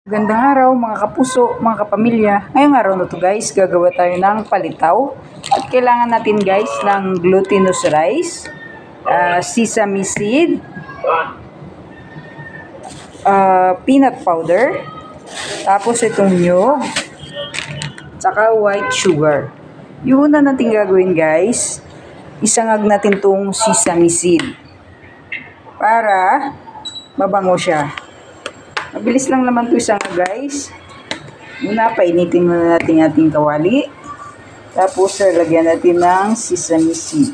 Magandang araw mga kapuso, mga kapamilya. Ngayong araw na to guys, gagawa tayo ng palitaw. At kailangan natin guys ng glutinous rice, sesame seed, peanut powder, tapos itong nyug, tsaka white sugar. Yung una natin gagawin guys, isangag natin tong sesame seed para mabango siya. Mabilis lang naman ito isang guys. Una, painitin muna natin ating kawali. Tapos, lagyan natin ng sesame seed.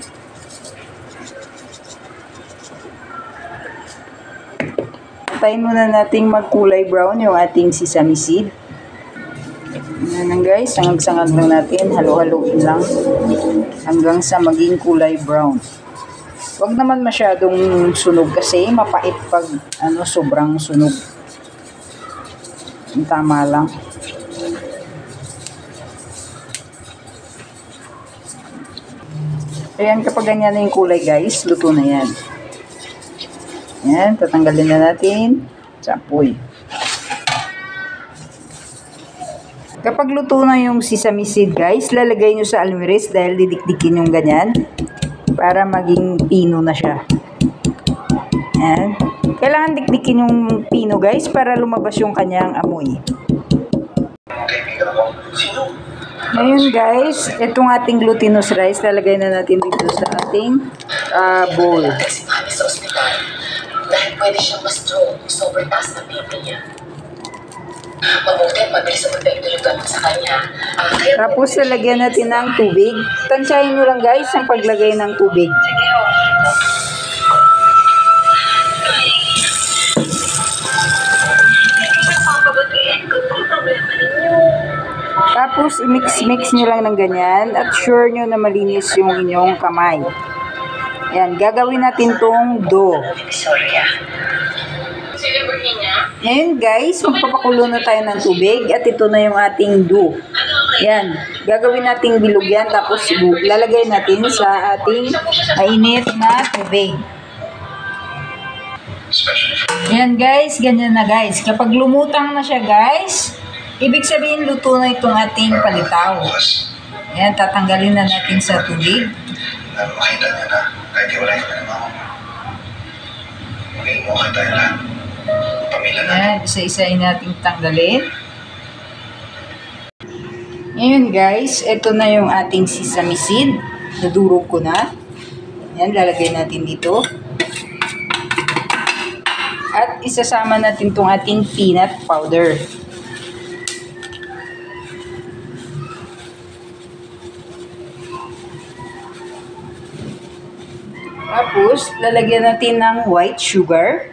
Antayin muna natin magkulay brown yung ating sesame seed. Yan lang guys, sangag-sangag lang natin. Halo-haloin lang hanggang sa maging kulay brown. Huwag naman masyadong sunog kasi mapait pag sobrang sunog. Tama lang. Ayan, kapag ganyan na yung kulay guys, luto na yan. Ayan, tatanggalin na natin sa apoy. Kapag luto na yung sesame seed guys, lalagay nyo sa almiris dahil didikdikin yung ganyan para maging pino na siya. Ayan. Kailangan dikdikin yung pino guys para lumabas yung kanyang amoy. Ngayon guys, itong ating glutinous rice, lalagay na natin dito sa ating bowl. Dahil pwede siyang ma-stroke, sobrang taas ng BP niya. Mabuti, mabilis ang epekto yung gamot sa kanya. Tapos lalagyan natin ng tubig. Tansyahin nyo lang guys ang paglagay ng tubig. Tapos, i-mix-mix nyo lang ng ganyan at sure nyo na malinis yung inyong kamay. Ayan, gagawin natin tong dough. Ngayon guys, magpapakulo na tayo ng tubig at ito na yung ating dough. Ayan, gagawin nating bilog yan tapos lalagay natin sa ating mainit na tubig. Ayan guys, ganyan na guys. Kapag lumutang na siya guys, ibig sabihin luto na itong ating palitaw. Ayan, tatanggalin na natin sa tubig. Makita niya na kahit wala yung pinamama mo. Maging okay tayo lang. Pamilya na. Ayan, isa-isahin natin tanggalin. Ngayon guys, ito na yung ating sesame seed. Nadurog ko na. Ayan, lalagay natin dito. At isasama natin itong ating peanut powder. Tapos, lalagyan natin ng white sugar.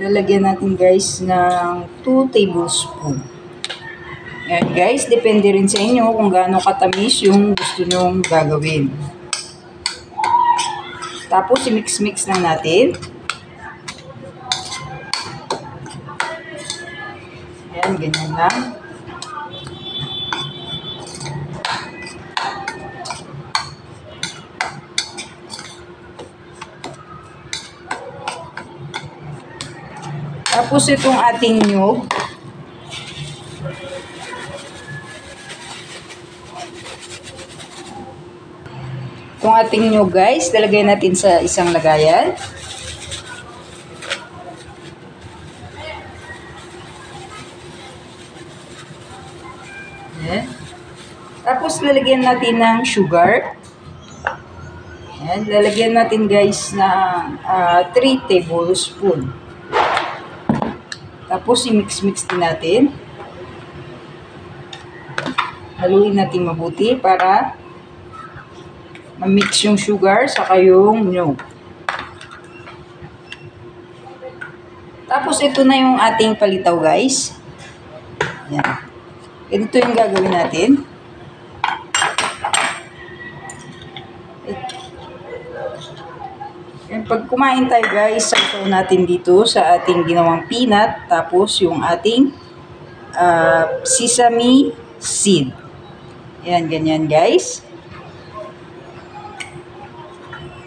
Lalagyan natin guys ng 2 tablespoons. Ayan guys, depende rin sa inyo kung gaano katamis yung gusto nyong gagawin. Tapos, i-mix-mix lang natin. Ayan, ganyan lang. Tapos itong ating nyug. Itong ating nyug guys, lalagay natin sa isang lagayan. Ayan. Tapos lalagyan natin ng sugar. Ayan. Lalagyan natin guys ng 3 tablespoons. Tapos, i-mix-mix din natin. Haluin natin mabuti para ma-mix yung sugar saka yung nyug. Tapos, ito na yung ating palitaw, guys. Yan. Ito yung gagawin natin. Pag kumain tayo guys, sasaw natin dito sa ating ginawang peanut, tapos yung ating sesame seed. Ayan, ganyan guys.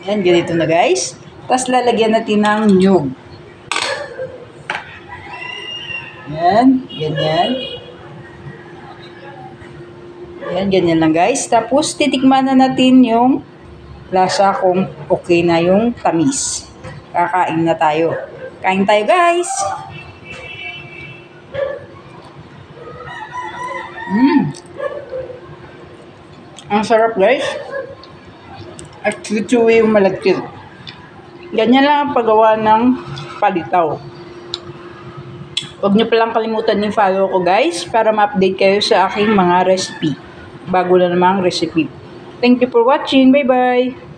Ayan, ganito na guys. Tapos lalagyan natin ng nyug. Yan, ganyan. Yan, ganyan lang guys. Tapos, titikman na natin yung lasa kung okay na yung tamis. Kakain na tayo. Kain tayo guys! Ang sarap guys. At chewy yung malagkit. Ganyan lang ang paggawa ng palitaw. Huwag nyo palang kalimutan i-follow ko guys para ma-update kayo sa aking mga recipe. Bago na namang recipe. Thank you for watching. Bye bye!